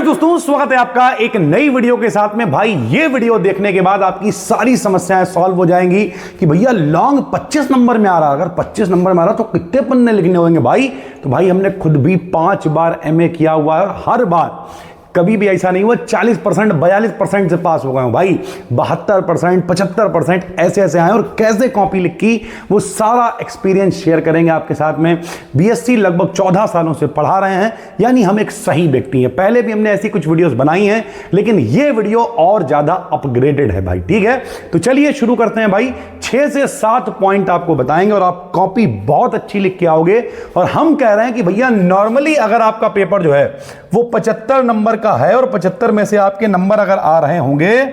दोस्तों, स्वागत है आपका एक नई वीडियो के साथ में। भाई ये वीडियो देखने के बाद आपकी सारी समस्याएं सॉल्व हो जाएंगी कि भैया लॉन्ग 25 नंबर में आ रहा, अगर 25 नंबर में आ रहा तो कितने पन्ने लिखने होंगे भाई। तो भाई हमने खुद भी 5 बार एमए किया हुआ है और हर बार कभी भी ऐसा नहीं हुआ 40% 42% से पास हो गए हो भाई। 72% 75% ऐसे ऐसे आए और कैसे कॉपी लिखी वो सारा एक्सपीरियंस शेयर करेंगे आपके साथ में। बीएससी लगभग 14 सालों से पढ़ा रहे हैं, यानी हम एक सही व्यक्ति हैं। पहले भी हमने ऐसी कुछ वीडियोस बनाई हैं, लेकिन ये वीडियो और ज्यादा अपग्रेडेड है भाई। ठीक है, तो चलिए शुरू करते हैं भाई। 6 से 7 पॉइंट आपको बताएंगे और आप कॉपी बहुत अच्छी लिख के आओगे। और हम कह रहे हैं कि भैया नॉर्मली अगर आपका पेपर जो है वो 75 नंबर का है और 75 में से आपके नंबर अगर आ रहे होंगे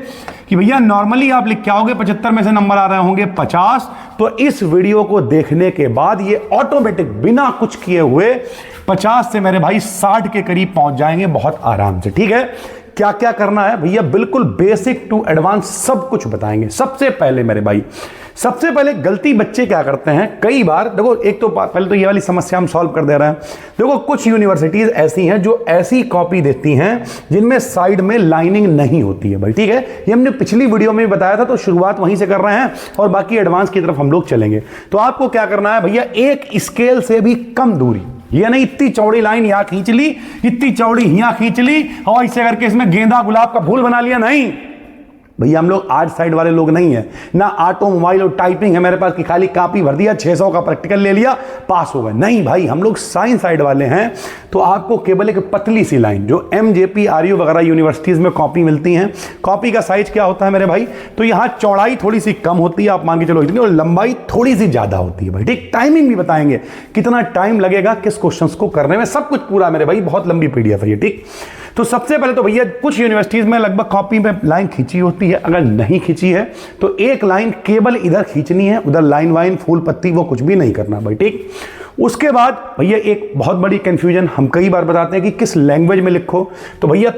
कि भैया नॉर्मली आप लिख के आओगे 75 में से नंबर आ रहे होंगे 50, तो इस वीडियो को देखने के बाद ये ऑटोमेटिक बिना कुछ किए हुए 50 से मेरे भाई 60 के करीब पहुंच जाएंगे बहुत आराम से। ठीक है, क्या क्या करना है भैया, बिल्कुल बेसिक टू एडवांस सब कुछ बताएंगे। सबसे पहले मेरे भाई, सबसे पहले गलती बच्चे क्या करते हैं कई बार, देखो एक तो पहले तो ये वाली समस्या हम सॉल्व कर दे रहे हैं। देखो कुछ यूनिवर्सिटीज ऐसी हैं जो ऐसी कॉपी देती हैं जिनमें साइड में लाइनिंग नहीं होती है भाई। ठीक है, ये हमने पिछली वीडियो में भी बताया था, तो शुरुआत वहीं से कर रहे हैं और बाकी एडवांस की तरफ हम लोग चलेंगे। तो आपको क्या करना है भैया, एक स्केल से भी कम दूरी, ये नहीं इतनी चौड़ी लाइन यहां खींच ली, इतनी चौड़ी यहां खींच ली और ऐसे करके इसमें गेंदा गुलाब का फूल बना लिया। नहीं भैया, हम लोग आर्ट साइड वाले लोग नहीं है ना, ऑटोमोबाइल और टाइपिंग है मेरे पास कि खाली कॉपी भर दिया 600 का प्रैक्टिकल ले लिया पास हो गए। नहीं भाई, हम लोग साइंस साइड वाले हैं। तो आपको केवल एक पतली सी लाइन जो एमजेपी आरयू वगैरह यूनिवर्सिटीज में कॉपी मिलती हैं, कॉपी का साइज क्या होता है मेरे भाई, तो यहां चौड़ाई थोड़ी सी कम होती है, आप मान के चलो इतनी, और लंबाई थोड़ी सी ज्यादा होती है भाई। ठीक, टाइमिंग भी बताएंगे कितना टाइम लगेगा किस क्वेश्चन को करने में, सब कुछ पूरा मेरे भाई, बहुत लंबी पीडीएफ है ये। ठीक, तो सबसे पहले तो भैया कुछ यूनिवर्सिटीज में लगभग कॉपी में लाइन खींची होती है, अगर नहीं खींची है तो एक लाइन केवल इधर खींचनी है, उधर लाइन वाइन फूल पत्ती वो कुछ भी नहीं करना भाई। ठीक, उसके बाद भैया एक बहुत बड़ी कंफ्यूजन हम कई बार बताते हैं कि किस लैंग्वेज में लिखो। तो भैया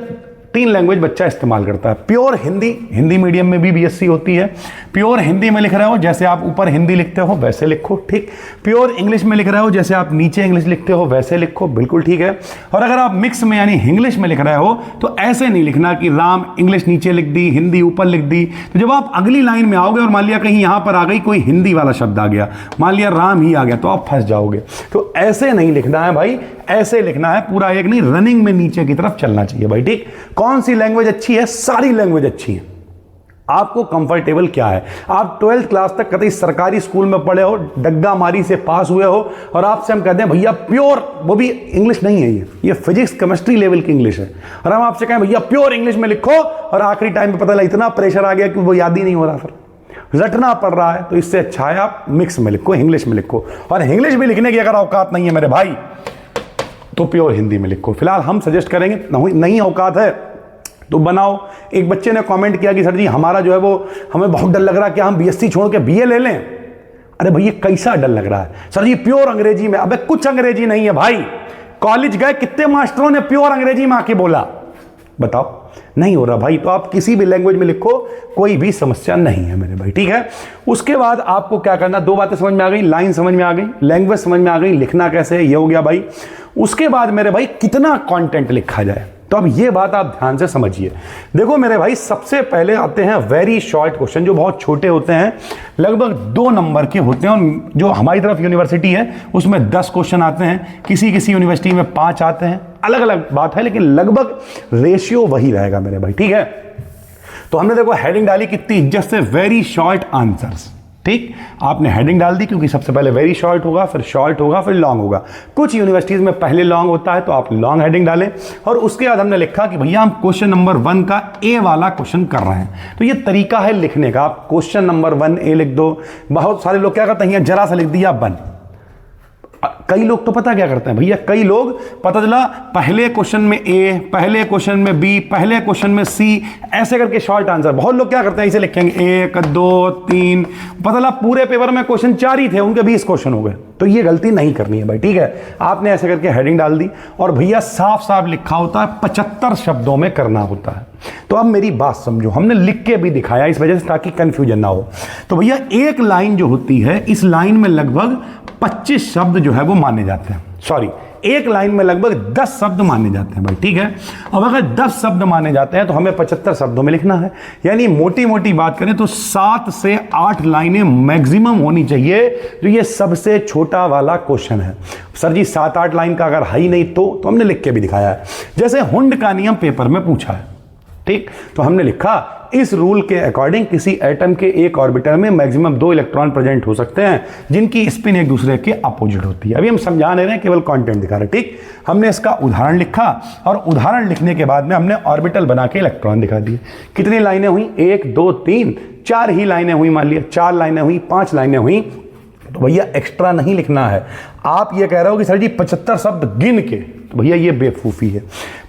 3 लैंग्वेज बच्चा इस्तेमाल करता है। प्योर हिंदी, हिंदी मीडियम में भी बीएससी होती है, प्योर हिंदी में लिख रहे हो जैसे आप ऊपर हिंदी लिखते हो वैसे लिखो। ठीक, प्योर इंग्लिश में लिख रहे हो जैसे आप नीचे इंग्लिश लिखते हो वैसे लिखो, बिल्कुल ठीक है। और अगर आप मिक्स में यानी इंग्लिश में लिख रहे हो तो ऐसे नहीं लिखना कि राम इंग्लिश नीचे लिख दी हिंदी ऊपर लिख दी। तो जब आप अगली लाइन में आओगे और मान लिया कहीं यहां पर आ गई कोई हिंदी वाला शब्द आ गया, मान लिया राम ही आ गया, तो आप फंस जाओगे। तो ऐसे नहीं लिखना है भाई, ऐसे लिखना है, पूरा एक नहीं, रनिंग में नीचे की तरफ चलना चाहिए भाई। ठीक, कौन सी लैंग्वेज अच्छी है, सारी लैंग्वेज अच्छी है। आपको कंफर्टेबल क्या है, आप 12th क्लास तक कहीं सरकारी स्कूल में पढ़े हो, डग्गा मारी से पास हुए हो, और आपसे हम कहते हैं भैया प्योर, वो भी इंग्लिश नहीं है, ये फिजिक्स केमिस्ट्री लेवल की इंग्लिश है, और हम आपसे कहें भैया प्योर इंग्लिश में लिखो, और आखिरी टाइम पे पता लगा इतना प्रेशर आ गया कि वो याद ही नहीं हो रहा, फिर रटना पड़ रहा है। तो इससे अच्छा है आप मिक्स में लिखो, इंग्लिश में लिखो। और इंग्लिश भी लिखने की अगर औकात नहीं है मेरे भाई तो प्योर हिंदी में लिखो। फिलहाल हम सजेस्ट करेंगे, नहीं औकात है तो बनाओ। एक बच्चे ने कमेंट किया कि सर जी हमारा जो है वो, हमें बहुत डर लग रहा है कि हम बीएससी छोड़ के बीए ले लें। अरे भैया कैसा डर लग रहा है सर जी, प्योर अंग्रेजी में। अबे कुछ अंग्रेजी नहीं है भाई, कॉलेज गए कितने मास्टरों ने प्योर अंग्रेजी में आके बोला, बताओ, नहीं हो रहा भाई। तो आप किसी भी लैंग्वेज में लिखो, कोई भी समस्या नहीं है मेरे भाई। ठीक है, उसके बाद आपको क्या करना, 2 बातें समझ में आ गई, लाइन समझ में आ गई, लैंग्वेज समझ में आ गई, लिखना कैसे है ये हो गया भाई। उसके बाद मेरे भाई कितना कंटेंट लिखा जाए, तो अब ये बात आप ध्यान से समझिए। देखो मेरे भाई, सबसे पहले आते हैं वेरी शॉर्ट क्वेश्चन जो बहुत छोटे होते हैं, लगभग 2 नंबर के होते हैं। और जो हमारी तरफ यूनिवर्सिटी है उसमें 10 क्वेश्चन आते हैं, किसी किसी यूनिवर्सिटी में 5 आते हैं, अलग अलग बात है, लेकिन लगभग रेशियो वही रहेगा मेरे भाई। ठीक है, तो हमने देखो हेडिंग डाली कितनी इज्जत से, वेरी शॉर्ट आंसर्स। ठीक, आपने हेडिंग डाल दी क्योंकि सबसे पहले वेरी शॉर्ट होगा, फिर शॉर्ट होगा, फिर लॉन्ग होगा। कुछ यूनिवर्सिटीज में पहले लॉन्ग होता है तो आप लॉन्ग हेडिंग डालें। और उसके बाद हमने लिखा कि भैया हम क्वेश्चन नंबर 1 का ए वाला क्वेश्चन कर रहे हैं। तो ये तरीका है लिखने का, आप क्वेश्चन नंबर 1 ए लिख दो। बहुत सारे लोग क्या करते हैं, जरा सा लिख दिया 1। कई लोग तो पता क्या करते हैं भैया, कई लोग पता चला पहले क्वेश्चन में ए, पहले क्वेश्चन में बी, पहले क्वेश्चन में सी, ऐसे करके शॉर्ट आंसर। बहुत लोग क्या करते हैं, इसे लिखेंगे 1 2 3, पता चला पूरे पेपर में क्वेश्चन 4 ही थे, उनके 20 क्वेश्चन हो गए। तो ये गलती नहीं करनी है भाई। ठीक है, आपने ऐसे करके हेडिंग डाल दी और भैया साफ साफ लिखा होता है, 75 शब्दों में करना होता है। तो अब मेरी बात समझो, हमने लिख के भी दिखाया इस वजह से ताकि कंफ्यूजन ना हो। तो भैया एक लाइन जो होती है, इस लाइन में लगभग 25 शब्द जो है वो माने जाते हैं, सॉरी एक लाइन में लगभग 10 शब्द माने जाते हैं भाई, ठीक है। अब अगर 10 शब्द माने जाते हैं तो हमें 75 शब्दों में लिखना है, यानी मोटी मोटी बात करें तो 7 से 8 लाइनें मैक्सिमम होनी चाहिए, जो ये सबसे छोटा वाला क्वेश्चन है। सर जी 7-8 लाइन का अगर है ही नहीं तो हमने लिख के भी दिखाया है। जैसे हुंड का नियम पेपर में पूछा है, ठीक, तो हमने लिखा इस रूल के अकॉर्डिंग किसी एटम के एक ऑर्बिटल में मैक्सिमम 2 इलेक्ट्रॉन प्रेजेंट हो सकते हैं जिनकी स्पिन एक दूसरे के अपोजिट होती है। अभी हम समझा नहीं रहे हैं, केवल कंटेंट दिखा रहे हैं, ठीक। हमने इसका उदाहरण लिखा और उदाहरण लिखने के बाद में हमने ऑर्बिटल बना के इलेक्ट्रॉन दिखा दिए। कितनी लाइनें हुई? 1 2 3 4 ही लाइनें हुई, मान लिया 4 लाइनें हुई, 5 लाइनें हुई, तो भैया एक्स्ट्रा नहीं लिखना है। आप ये कह रहे हो कि सर जी 75 शब्द गिन के, तो भैया ये बेवकूफ़ी है।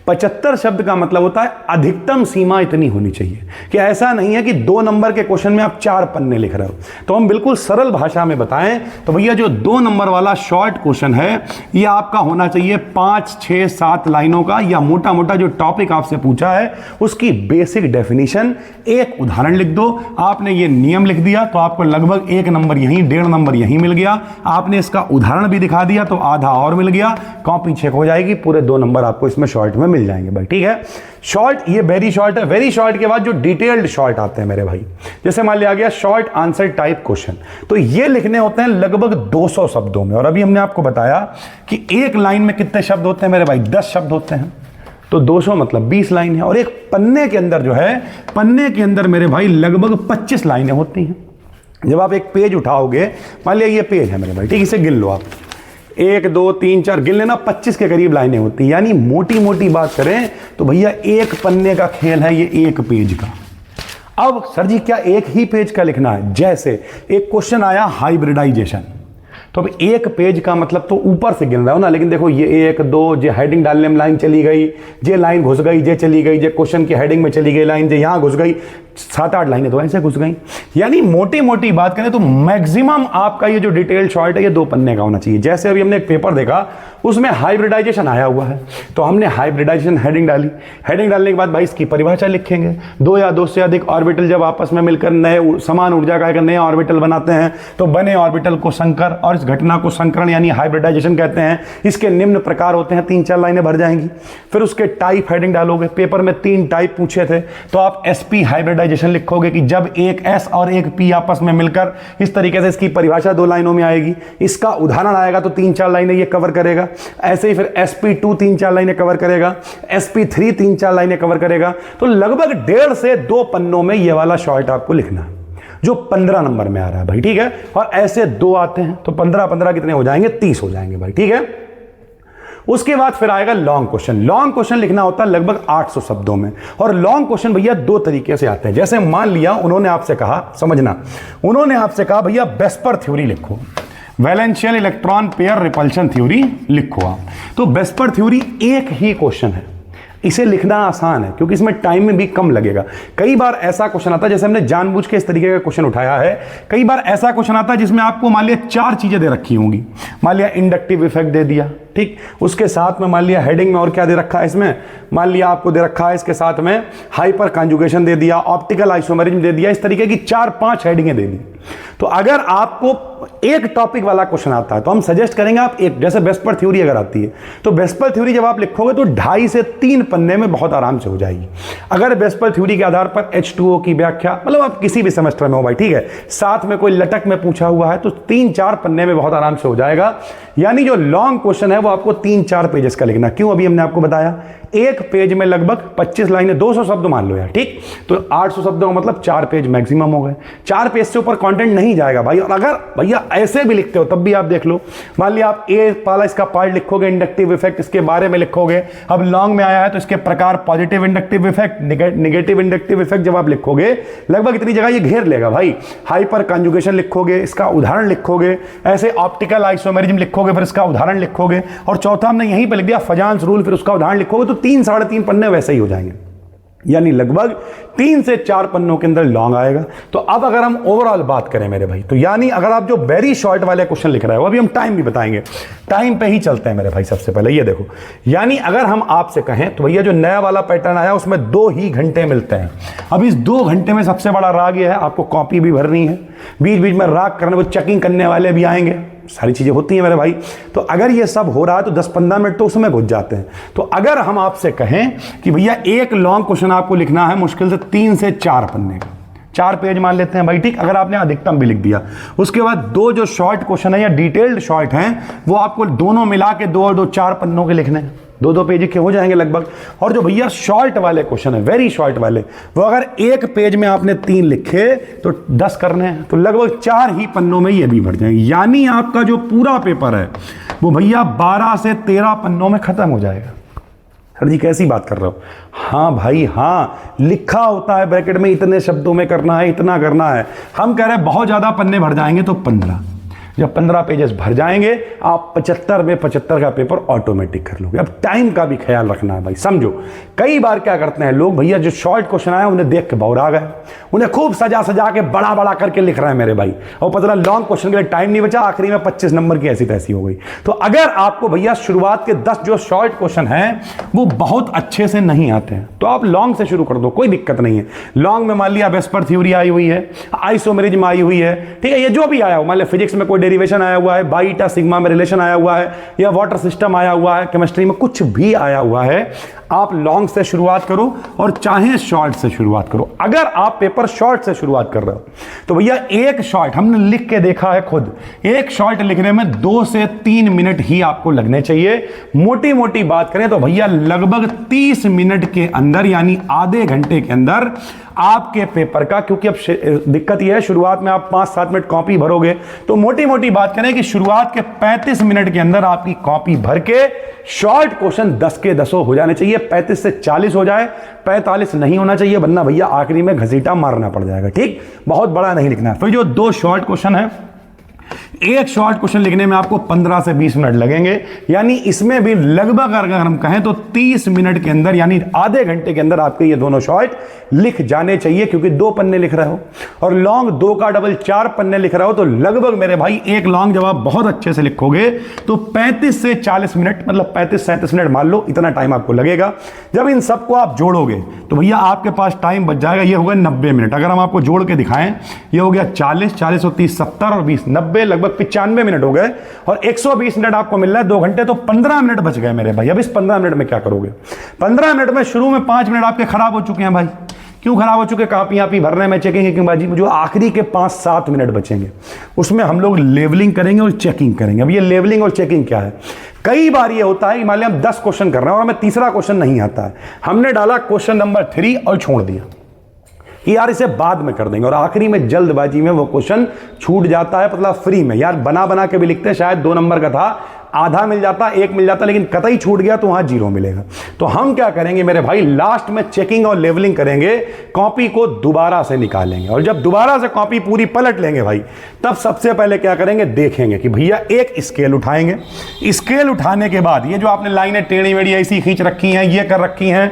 75 शब्द का मतलब होता है अधिकतम सीमा इतनी होनी चाहिए कि ऐसा नहीं है कि 2 नंबर के क्वेश्चन में आप 4 पन्ने लिख रहे हो। तो हम बिल्कुल सरल भाषा में बताएं तो भैया जो 2 नंबर वाला शॉर्ट क्वेश्चन है ये आपका होना चाहिए 5 6 7 लाइनों का, या मोटा मोटा जो टॉपिक आपसे पूछा है उसकी बेसिक डेफिनेशन, एक उदाहरण लिख दो। आपने ये नियम लिख दिया तो आपको लगभग 1 नंबर यहीं, 1.5 नंबर यहीं मिल गया। आपने इसका उदाहरण भी दिखा दिया तो आधा और मिल गया, कॉपी चेक हो जाएगी, पूरे 2 नंबर आपको इसमें शॉर्ट में मिल जाएंगे भाई, ठीक है। शॉर्ट ये वेरी शॉर्ट है। वेरी शॉर्ट के बाद जो डिटेल्ड शॉर्ट आते हैं मेरे भाई, जैसे मान लिया गया शॉर्ट आंसर टाइप क्वेश्चन, तो ये लिखने होते हैं लगभग 200 शब्दों में। और अभी हमने आपको बताया कि एक लाइन में कितने शब्द होते हैं मेरे भाई? 10 शब्द होते हैं, तो 200 मतलब 20 लाइन है। और एक पन्ने के अंदर जो है, पन्ने के अंदर मेरे भाई लगभग 25 लाइनें होती हैं। जब आप एक पेज उठाओगे, मान लिया ये पेज है मेरे भाई, ठीक, इसे गिन लो आप, 1 2 3 4 गिन लेना, 25 के करीब लाइनें होती हैं। यानी मोटी मोटी बात करें तो भैया एक पन्ने का खेल है ये, एक पेज का। अब सर जी क्या एक ही पेज का लिखना है? जैसे एक क्वेश्चन आया हाइब्रिडाइजेशन, तो अब एक पेज का मतलब तो ऊपर से गिन रहा हो ना, लेकिन देखो ये 1 2 जे हेडिंग डालने में लाइन चली गई, जे लाइन घुस गई, जे चली गई, जे क्वेश्चन की हेडिंग में चली गई लाइन, जे यहां घुस गई, 7-8 लाइनें तो ऐसे घुस गई। यानी मोटी मोटी बात करें तो मैक्सिमम आपका ये जो डिटेल शॉर्ट है ये 2 पन्ने का होना चाहिए। जैसे अभी हमने एक पेपर देखा, उसमें हाइब्रिडाइजेशन आया हुआ है, तो हमने हाइब्रिडाइजेशन हेडिंग डाली। हेडिंग डालने के बाद भाई इसकी परिभाषा लिखेंगे। 2 या 2 से अधिक ऑर्बिटल जब आपस में मिलकर नए समान ऊर्जा का एक नया ऑर्बिटल बनाते हैं तो बने ऑर्बिटल को संकर, और इस घटना को संकरण यानी हाइब्रिडाइजेशन कहते हैं। इसके निम्न प्रकार होते हैं, 3-4 लाइनें भर जाएंगी। फिर उसके टाइप हेडिंग डालोगे। पेपर में 3 टाइप पूछे थे, तो आप sp हाइब्रिडाइजेशन लिखोगे कि जब एक s और एक p आपस में मिलकर, इस तरीके से इसकी परिभाषा 2 लाइनों में आएगी। इसका उदाहरण आएगा तो 3-4 लाइनें ये कवर करेगा। ऐसे ही फिर sp2 3-4 लाइनें कवर करेगा, sp3 3-4 लाइनें कवर करेगा। तो लगभग 1.5 से 2 पन्नों में ये वाला शॉर्ट आपको लिखना है, जो 15 नंबर में आ रहा है भाई, ठीक है। और ऐसे 2 आते हैं तो 15-15 कितने हो जाएंगे? 30 हो जाएंगे भाई, ठीक है। उसके बाद फिर आएगा लॉन्ग क्वेश्चन। लॉन्ग क्वेश्चन लिखना होता है लगभग 800 शब्दों में। और लॉन्ग क्वेश्चन भैया 2 तरीके से आते हैं। जैसे मान लिया उन्होंने आपसे कहा, समझना, उन्होंने आपसे कहा भैया वेस्पर थ्योरी लिखो, वैलेंशियल इलेक्ट्रॉन पेयर रिपल्शन थ्योरी लिखो आप। तो वेस्पर थ्योरी एक ही क्वेश्चन है, इसे लिखना आसान है क्योंकि इसमें टाइम में भी कम लगेगा। कई बार ऐसा क्वेश्चन आता है, जैसे हमने जानबूझ के इस तरीके का क्वेश्चन उठाया है, कई बार ऐसा क्वेश्चन आता है जिसमें आपको मान लिया 4 चीजें दे रखी होंगी। मान लिया इंडक्टिव इफेक्ट दे दिया, ठीक, उसके साथ में मान लिया हेडिंग में और क्या दे रखा है इसमें, मान लिया आपको दे रखा है इसके साथ में हाइपर कॉन्जुगेशन दे दिया, ऑप्टिकल आइसोमेरिज्म दे दिया, इस तरीके की 4-5 हेडिंगें दे दी। तो अगर आपको एक टॉपिक वाला क्वेश्चन आता है तो हम सजेस्ट करेंगे आप एक, जैसे वेस्पर थ्योरी अगर आती है तो वेस्पर थ्योरी जब आप लिखोगे तो 2.5 से 3 पन्ने में बहुत आराम से हो जाएगी। अगर वेस्पर थ्योरी के आधार पर H2O की व्याख्या, मतलब आप किसी भी सेमेस्टर में हो भाई, ठीक है, साथ में कोई लटक में पूछा हुआ है तो 3-4 पन्ने में बहुत आराम से हो जाएगा। यानी जो लॉन्ग क्वेश्चन है वो आपको 3-4 पेजेस का लिखना। क्यों? अभी हमने आपको बताया एक पेज में लगभग 25 लाइनें, 200 शब्द मान लो यार, ठीक, तो 800 शब्दों का मतलब 4 पेज मैक्सिमम हो गए। 4 पेज से ऊपर कंटेंट नहीं जाएगा भाई। और अगर भैया ऐसे भी लिखते हो तब भी आप देख लो, मान लिया आप ए वाला इसका पार्ट लिखोगे, इंडक्टिव इफेक्ट इसके बारे में लिखोगे। अब लॉन्ग में आया है तो इसके प्रकार, positive inductive effect, negative inductive effect जब आप लिखोगे लगभग इतनी जगह ये घेर लेगा भाई। हाइपर कॉन्जुगेशन लिखोगे, इसका उदाहरण लिखोगे, ऐसे ऑप्टिकल आइसोमेरिज्म लिखोगे, फिर इसका उदाहरण लिखोगे, और चौथा हमने यहीं पर लिख दिया फजान्स रूल, फिर उसका उदाहरण लिखोगे, तो 3-3.5 पन्ने वैसे ही हो जाएंगे। यानी लगभग 3 से 4 पन्नों के अंदर लॉन्ग आएगा। तो अब अगर हम ओवरऑल बात करें मेरे भाई, तो यानी अगर आप जो वेरी शॉर्ट वाले क्वेश्चन लिख रहे हो, अभी हम टाइम भी बताएंगे, टाइम पे ही चलते हैं मेरे भाई। सबसे पहले ये देखो, यानी अगर हम आपसे कहें तो भैया जो नया वाला पैटर्न आया उसमें 2 ही घंटे मिलते हैं। अब इस 2 घंटे में सबसे बड़ा राग ये है, आपको कॉपी भी भरनी है, बीच बीच में राग करने को चेकिंग करने वाले भी आएंगे, सारी चीज़ें होती हैं मेरे भाई। तो अगर ये सब हो रहा है तो 10-15 मिनट तो उसमें घुस जाते हैं। तो अगर हम आपसे कहें कि भैया एक लॉन्ग क्वेश्चन आपको लिखना है मुश्किल से 3 से 4 पन्ने का, 4 पेज मान लेते हैं भाई, ठीक, अगर आपने अधिकतम भी लिख दिया, उसके बाद 2 जो शॉर्ट क्वेश्चन है या डिटेल्ड शॉर्ट हैं वो आपको दोनों मिला के 2 और 2 4 पन्नों के लिखने हैं, 2-2 पेज के हो जाएंगे लगभग। और जो भैया शॉर्ट वाले क्वेश्चन है, वेरी शॉर्ट वाले, वो अगर एक पेज में आपने 3 लिखे तो 10 करने हैं, तो लगभग 4 ही पन्नों में ये भी भर जाएंगे। यानी आपका जो पूरा पेपर है वो भैया 12 से 13 पन्नों में खत्म हो जाएगा। सर जी कैसी बात कर रहे हो? हाँ भाई हाँ, लिखा होता है ब्रैकेट में इतने शब्दों में करना है, इतना करना है। हम कह रहे हैं बहुत ज़्यादा पन्ने भर जाएंगे तो 15, जब 15 पेजेस भर जाएंगे आप 75 में 75 का पेपर ऑटोमेटिक कर लोगे। अब टाइम का भी ख्याल रखना है भाई, समझो। कई बार क्या करते हैं लोग, भैया जो शॉर्ट क्वेश्चन आया उन्हें देख के बौरा गए, उन्हें खूब सजा सजा के बड़ा बड़ा करके लिख रहे हैं मेरे भाई, और पता लॉन्ग क्वेश्चन के लिए टाइम नहीं बचा, आखिरी में 25 नंबर की ऐसी तैसी हो गई। तो अगर आपको भैया शुरुआत के 10 जो शॉर्ट क्वेश्चन हैं वो बहुत अच्छे से नहीं आते हैं तो आप लॉन्ग से शुरू कर दो, कोई दिक्कत नहीं है। लॉन्ग में मान लिया वेस्पर थ्योरी आई हुई है, आइसोमेरिज्म आई हुई है, ठीक है, ये जो भी आया हो, मान लिया फिजिक्स में कोई डेरिवेशन आया हुआ है, बाईटा सिग्मा में रिलेशन आया हुआ है, या वाटर सिस्टम आया हुआ है, केमिस्ट्री में कुछ भी आया हुआ है, आप लॉन्ग से शुरुआत करो और चाहे शॉर्ट से शुरुआत करो। अगर आप पेपर शॉर्ट से शुरुआत कर रहे हो तो भैया एक शॉर्ट हमने लिख के देखा है खुद, एक शॉर्ट लिखने में 2 से 3 मिनट ही आपको लगने चाहिए। मोटी मोटी बात करें तो भैया लगभग 30 मिनट के अंदर, यानी आधे घंटे के अंदर आपके पेपर का, क्योंकि अब दिक्कत यह है शुरुआत में आप 5-7 मिनट कॉपी भरोगे, तो मोटी मोटी बात करें कि शुरुआत के 35 मिनट के अंदर आपकी कॉपी भर के शॉर्ट क्वेश्चन 10 के 10 हो जाने चाहिए। 35 से 40 हो जाए, 45 नहीं होना चाहिए, वरना भैया आखिरी में घसीटा मारना पड़ जाएगा, ठीक, बहुत बड़ा नहीं लिखना है। फिर जो 2 शॉर्ट क्वेश्चन है, एक शॉर्ट क्वेश्चन लिखने में आपको 15 से 20 मिनट लगेंगे, यानी इसमें भी लगभग अगर हम कहें तो 30 मिनट के अंदर, यानी आधे घंटे के अंदर आपके ये दोनों शॉर्ट लिख जाने चाहिए, क्योंकि 2 पन्ने लिख रहे हो और लॉन्ग 2 का डबल 4 पन्ने लिख रहे हो, तो लगभग मेरे भाई एक लॉन्ग जब आप बहुत अच्छे से लिखोगे तो 35 से 40 मिनट, मतलब 35-37 मिनट मान लो, इतना टाइम आपको लगेगा। जब इन सबको आप जोड़ोगे तो भैया आपके पास टाइम बच जाएगा, ये हो गया 90 मिनट। अगर हम आपको जोड़ के दिखाएं, ये हो गया 40, 40 और 30 70 और 20 90, लगभग 95 मिनट हो गए, और 120 मिनट आपको मिल रहा है 2 घंटे, तो 15 मिनट बच गए मेरे भाई। अब इस 15 मिनट में क्या करोगे? 15 मिनट में शुरू में 5 मिनट आपके खराब हो चुके हैं भाई। क्यों खराब हो चुके? कापी भरने में, चेकिंग क्यों बाजी, जो आखिरी के 5-7 मिनट बचेंगे उसमें हम लोग लेवलिंग करेंगे और चेकिंग करेंगे। अब ये लेवलिंग और चेकिंग क्या है? कई बार ये होता है कि मान लिया हम 10 क्वेश्चन कर रहे हैं और हमें तीसरा क्वेश्चन नहीं आता है, हमने डाला क्वेश्चन नंबर 3 और छोड़ दिया कि यार इसे बाद में कर देंगे, और आखिरी में जल्दबाजी में वो क्वेश्चन छूट जाता है, मतलब फ्री में, यार बना बना के भी लिखते हैं, शायद 2 नंबर का था, आधा मिल जाता, 1 मिल जाता, लेकिन कतई छूट गया तो वहां 0 मिलेगा। तो हम क्या करेंगे मेरे भाई, लास्ट में चेकिंग और लेवलिंग करेंगे, कॉपी को दोबारा से निकालेंगे, और जब दोबारा से कॉपी पूरी पलट लेंगे भाई, तब सबसे पहले क्या करेंगे, देखेंगे कि भैया एक स्केल उठाएंगे। स्केल उठाने के बाद ये जो आपने लाइनें टेढ़ी मेढ़ी ऐसी खींच रखी हैं, ये कर रखी हैं,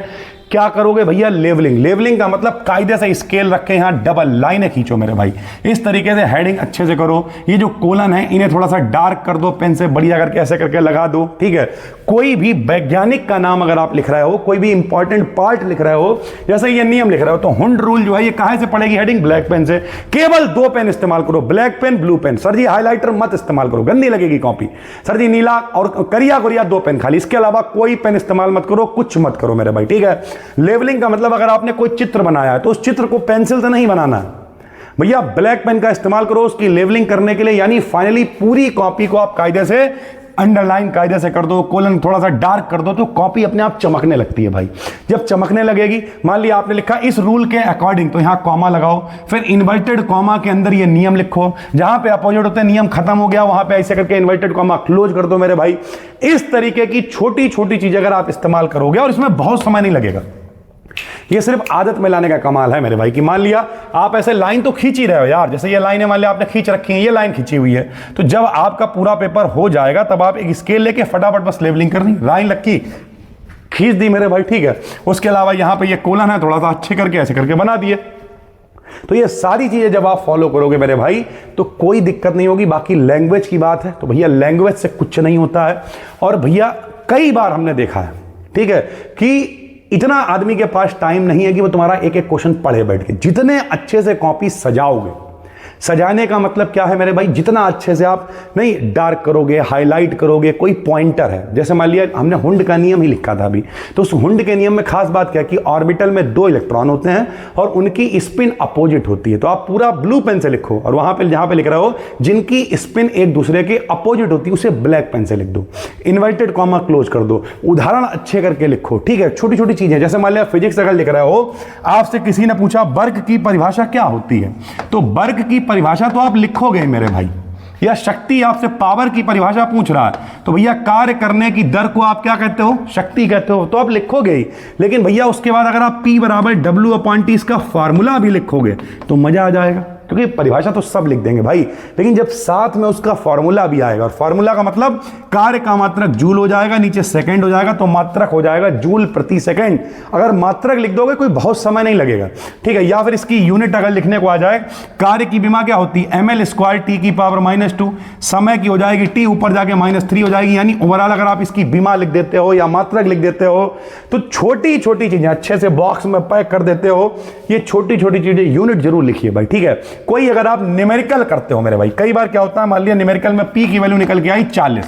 क्या करोगे भैया, लेवलिंग। लेवलिंग का मतलब कायदे से स्केल रख के यहां डबल लाइनें खींचो मेरे भाई, इस तरीके से हेडिंग अच्छे से करो। ये जो कोलन है इन्हें थोड़ा सा डार्क कर दो, पेन से बढ़िया करके ऐसे करके लगा दो, ठीक है। कोई भी वैज्ञानिक का नाम अगर आप लिख रहे हो, कोई भी इंपॉर्टेंट पार्ट लिख रहे हो, जैसे ये नियम लिख रहे हो, तो हुंड रूल जो है ये कहां से पड़ेगी हेडिंग, ब्लैक पेन से। केवल 2 पेन इस्तेमाल करो, black pen, blue pen. Sir ji highlighter मत इस्तेमाल करो, गंदी लगेगी कॉपी। सर जी नीला और करिया 2 पेन खाली, इसके अलावा कोई पेन इस्तेमाल मत करो, कुछ मत करो मेरे भाई, ठीक है। लेवलिंग का मतलब अगर आपने कोई चित्र बनाया है तो उस चित्र को पेंसिल से नहीं बनाना है भैया, ब्लैक पेन का इस्तेमाल करो उसकी लेवलिंग करने के लिए। यानी फाइनली पूरी कॉपी को आप कायदे से अंडरलाइन कायदे से कर दो, कोलन थोड़ा सा डार्क कर दो, तो कॉपी अपने आप चमकने लगती है भाई। जब चमकने लगेगी, मान लिया आपने लिखा इस रूल के अकॉर्डिंग, तो यहां कॉमा लगाओ, फिर इन्वर्टेड कॉमा के अंदर ये नियम लिखो, जहां पे अपोजिट होते हैं नियम खत्म हो गया वहां पे ऐसे करके इन्वर्टेड कॉमा क्लोज कर दो मेरे भाई। इस तरीके की छोटी छोटी चीजें अगर आप इस्तेमाल करोगे, और इसमें बहुत समय नहीं लगेगा, ये सिर्फ आदत में लाने का कमाल है मेरे भाई। कि मान लिया आप ऐसे लाइन तो खींच ही रहे हो यार, जैसे ये लाइनें मान लिया आपने खींच रखी हैं, ये लाइन खींची हुई है, तो जब आपका पूरा पेपर हो जाएगा तब आप एक स्केल लेके फटाफट बस लेवलिंग करनी, लाइन लक्की खींच दी मेरे भाई, ठीक है। उसके अलावा यहां पे ये कोलन है, थोड़ा सा अच्छे करके ऐसे करके बना दिए। तो ये सारी चीजें जब आप फॉलो करोगे मेरे भाई तो कोई दिक्कत नहीं होगी। बाकी लैंग्वेज की बात है तो भैया लैंग्वेज से कुछ नहीं होता है। और भैया कई बार हमने देखा है, ठीक है, कि इतना आदमी के पास टाइम नहीं है कि वो तुम्हारा एक एक क्वेश्चन पढ़े बैठ के। जितने अच्छे से कॉपी सजाओगे, सजाने का मतलब क्या है मेरे भाई, जितना अच्छे से आप नहीं डार्क करोगे, हाईलाइट करोगे, कोई पॉइंटर है, जैसे मान लिया हमने हुंड का नियम ही लिखा था अभी, तो उस हुंड के नियम में खास बात क्या कि ऑर्बिटल में 2 इलेक्ट्रॉन होते हैं और उनकी स्पिन अपोजिट होती है। तो आप पूरा ब्लू पेन से लिखो और वहां पे जहां पे लिख रहे हो जिनकी स्पिन एक दूसरे के अपोजिट होती है उसे ब्लैक पेन से लिख दो, इन्वर्टेड कॉमा क्लोज कर दो, उदाहरण अच्छे करके लिखो, ठीक है। छोटी छोटी चीजें, जैसे मान लिया फिजिक्स अगर लिख रहे हो, आपसे किसी ने पूछा वर्ग की परिभाषा क्या होती है, तो वर्ग की परिभाषा तो आप लिखोगे मेरे भाई, या शक्ति आपसे पावर की परिभाषा पूछ रहा है तो भैया कार्य करने की दर को आप क्या कहते हो, शक्ति कहते हो, तो आप लिखोगे ही। लेकिन भैया उसके बाद अगर आप P बराबर W/T इसका फॉर्मूला भी लिखोगे तो मजा आ जाएगा, क्योंकि परिभाषा तो सब लिख देंगे भाई, लेकिन जब साथ में उसका फॉर्मूला भी आएगा, और फॉर्मूला का मतलब कार्य का मात्रक जूल हो जाएगा, नीचे सेकंड हो जाएगा, तो मात्रक हो जाएगा जूल प्रति सेकंड। अगर मात्रक लिख दोगे कोई बहुत समय नहीं लगेगा, ठीक है। या फिर इसकी यूनिट अगर लिखने को आ जाए, कार्य की विमा क्या होती है, ml² T⁻², समय की हो जाएगी T ऊपर जाके -3 हो जाएगी, यानी ओवरऑल अगर आप इसकी विमा लिख देते हो या मात्रक लिख देते हो तो छोटी छोटी चीजें अच्छे से बॉक्स में पैक कर देते हो। ये छोटी छोटी चीजें यूनिट जरूर लिखिए भाई, ठीक है। कोई अगर आप न्यूमेरिकल करते हो मेरे भाई, कई बार क्या होता है, मान लिया न्यूमेरिकल में P की वैल्यू निकल के आई 40,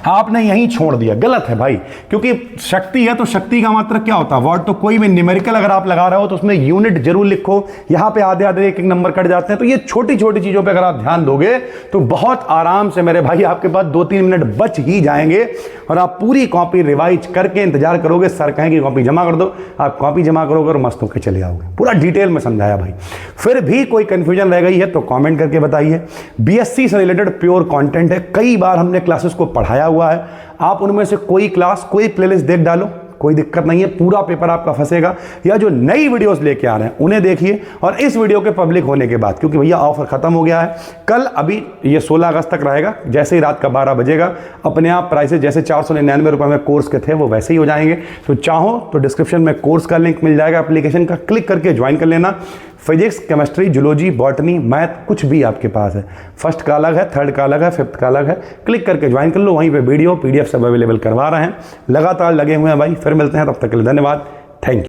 आपने यहीं छोड़ दिया, गलत है भाई, क्योंकि शक्ति है तो शक्ति का मात्रक क्या होता है, वॉट। तो कोई भी न्यूमेरिकल अगर आप लगा रहे हो तो उसमें यूनिट जरूर लिखो, यहां पे आधे आधे एक एक नंबर कट जाते हैं। तो ये छोटी छोटी चीजों पे अगर आप ध्यान दोगे तो बहुत आराम से मेरे भाई आपके पास 2-3 मिनट बच ही जाएंगे और आप पूरी कॉपी रिवाइज करके इंतजार करोगे सर कहें कि कॉपी जमा कर दो, आप कॉपी जमा करोगे और मस्त होकर चले आओगे। पूरा डिटेल में समझाया भाई। फिर भी कोई कंफ्यूजन रह गई है तो कमेंट करके बताइए। बीएससी से रिलेटेड प्योर कंटेंट है, कई बार हमने क्लासेस को पढ़ाया हुआ है, आप उनमें से कोई क्लास कोई प्लेलिस्ट देख डालो, कोई दिक्कत नहीं है, पूरा पेपर आपका फंसेगा। या जो नई वीडियोस लेके आ रहे हैं उन्हें देखिए, और इस वीडियो के पब्लिक होने के बाद, क्योंकि भैया ऑफर खत्म हो गया है, कल अभी ये 16 अगस्त तक रहेगा, जैसे ही रात का 12 बजेगा अपने आप प्राइसेस जैसे 499 रुपये में कोर्स के थे वो वैसे ही हो जाएंगे। तो चाहो तो डिस्क्रिप्शन में कोर्स का लिंक मिल जाएगा, एप्लीकेशन का, क्लिक करके ज्वाइन कर लेना। Physics, chemistry, zoology, botany, math कुछ भी आपके पास है, फर्स्ट का अलग है, थर्ड का अलग है, फिफ्थ का अलग है, क्लिक करके ज्वाइन कर लो। वहीं पे वीडियो PDF सब अवेलेबल करवा रहे हैं, लगातार लगे हुए हैं भाई। फिर मिलते हैं, तब तक के लिए धन्यवाद, थैंक यू।